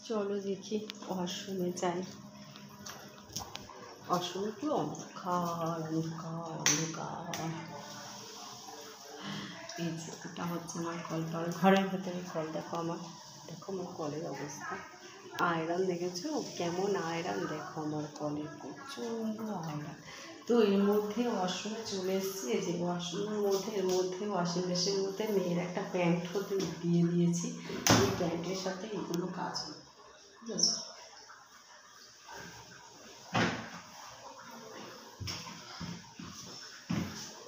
চলো দেখি ওয়াশরুমে যাই। ওয়াশরুমে কি অন্ধকার অন্ধকার অন্ধকার। এই যে এটা হচ্ছে আমার কলটা, ঘরের ভেতরে কল। দেখো আমার কলের অবস্থা। আয়রন দেখেছো কেমন আয়রন? দেখো আমার কলের প্রচণ্ড আয়রন। তো এর মধ্যে ওয়াশরুমে চলে এসেছি। এই যে ওয়াশরুমের মধ্যে, এর মধ্যে ওয়াশিং মেশিনের মধ্যে মেয়ের একটা প্যান্ট হতে দিয়ে দিয়েছি। এই প্যান্টের সাথে এগুলো কাজ হবে, ঠিক আছে?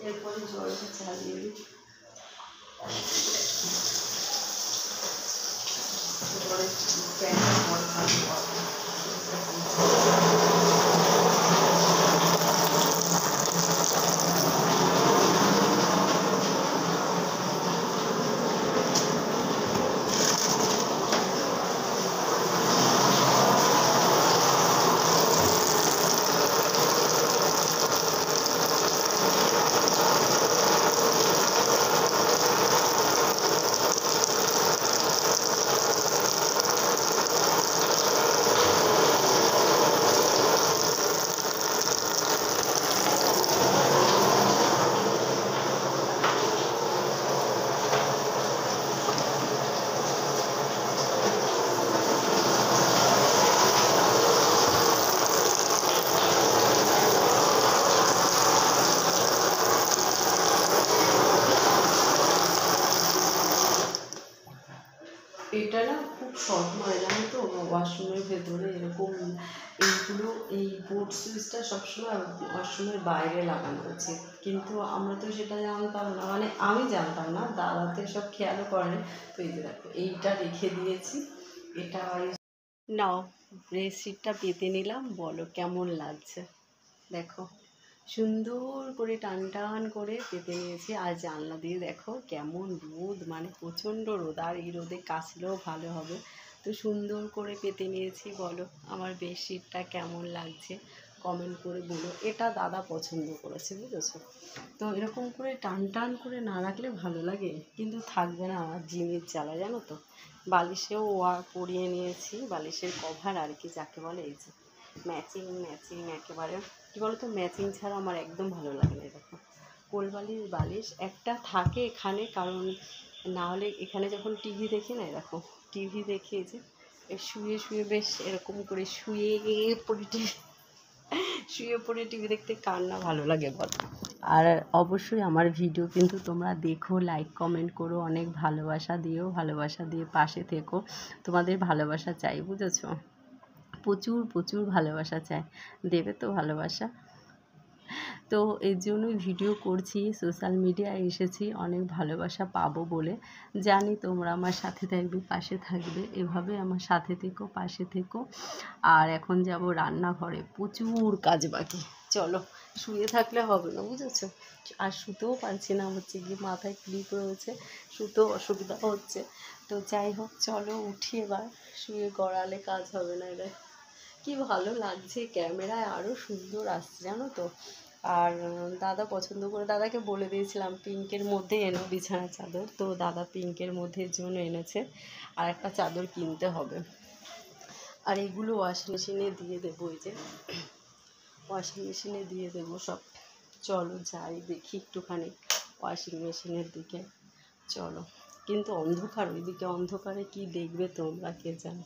এরপরে জলটা চালিয়ে দিই। এরপরে প্যান্টটা ভরসা এটা না খুব শর্ট নয়, জানো তো? ওয়াশরুমের ভেতরে এরকম এইগুলো, এই বোর্ড সুইচটা সবসময় ওয়াশরুমের বাইরে লাগানো উচিত, কিন্তু আমরা তো সেটা জানতাম না, মানে আমি জানতাম না, দাদাতে সব খেয়ালও করেনি। তো এই যে দেখো এইটা রেখে দিয়েছি। এটা নাও, ব্রেডশিটটা পেতে নিলাম, বলো কেমন লাগছে? দেখো সুন্দর করে টান টান করে পেতে নিয়েছি। আর জানলা দিয়ে দেখো কেমন রোদ, মানে প্রচণ্ড রোদ, আর এই রোদে কাচলেও ভালো হবে। তো সুন্দর করে পেতে নিয়েছি। বলো আমার বেডশিটটা কেমন লাগছে কমেন্ট করে বলো। এটা দাদা পছন্দ করেছে, বুঝেছো? তো এরকম করে টান টান করে না রাখলে ভালো লাগে, কিন্তু থাকবে না আমার জিমের জ্বালা, জানো তো? বালিশেও পরিয়ে নিয়েছি, বালিশের কভার আর কি যাকে বলে। এই যে ম্যাচিং ম্যাচিং একেবারে। কী বলো তো, ম্যাচিং ছাড়া আমার একদম ভালো লাগে না। দেখো কোলবালিশ বালিশ একটা থাকে এখানে, কারণ না হলে এখানে যখন টিভি দেখি না, দেখো টিভি দেখে যে শুয়ে শুয়ে বেশ এরকম করে শুয়ে পড়ে টিভি দেখতে কার না ভালো লাগে বল? আর অবশ্যই আমার ভিডিও কিন্তু তোমরা দেখো, লাইক কমেন্ট করো, অনেক ভালোবাসা দিও, ভালোবাসা দিয়ে পাশে থেকো। তোমাদের ভালোবাসা চাই, বুঝেছো? প্রচুর প্রচুর ভালোবাসা চাই, দেবে তো ভালোবাসা? তো এর জন্যই ভিডিও করছি, সোশ্যাল মিডিয়ায় এসেছি অনেক ভালোবাসা পাবো বলে। জানি তোমরা আমার সাথে থাকবে, পাশে থাকবে, এভাবে আমার সাথে থেকো, পাশে থেকো। আর এখন যাব রান্নাঘরে, প্রচুর কাজ বাকি। চলো, শুয়ে থাকলে হবে না, বুঝেছো? আর শুতেও পারছি না, হচ্ছে গিয়ে মাথায় ক্লিপ রয়েছে, শুতেও অসুবিধা হচ্ছে। তো যাই হোক, চলো উঠি এবার, শুয়ে গড়ালে কাজ হবে না। এটা কি ভালো লাগছে, ক্যামেরায় আরও সুন্দর আসছে, জানো তো? আর দাদা পছন্দ করে, দাদাকে বলে দিয়েছিলাম পিঙ্কের মধ্যে এনো বিছানার চাদর, তো দাদা পিঙ্কের মধ্যে জন্য এনেছে। আর একটা চাদর কিনতে হবে। আর এগুলো ওয়াশিং মেশিনে দিয়ে দেবো, এই যে ওয়াশিং মেশিনে দিয়ে দেবো সব। চলো যাই দেখি একটুখানি ওয়াশিং মেশিনের দিকে। চলো, কিন্তু অন্ধকার, ওইদিকে অন্ধকারে কি দেখবে তোমরা কে জানে।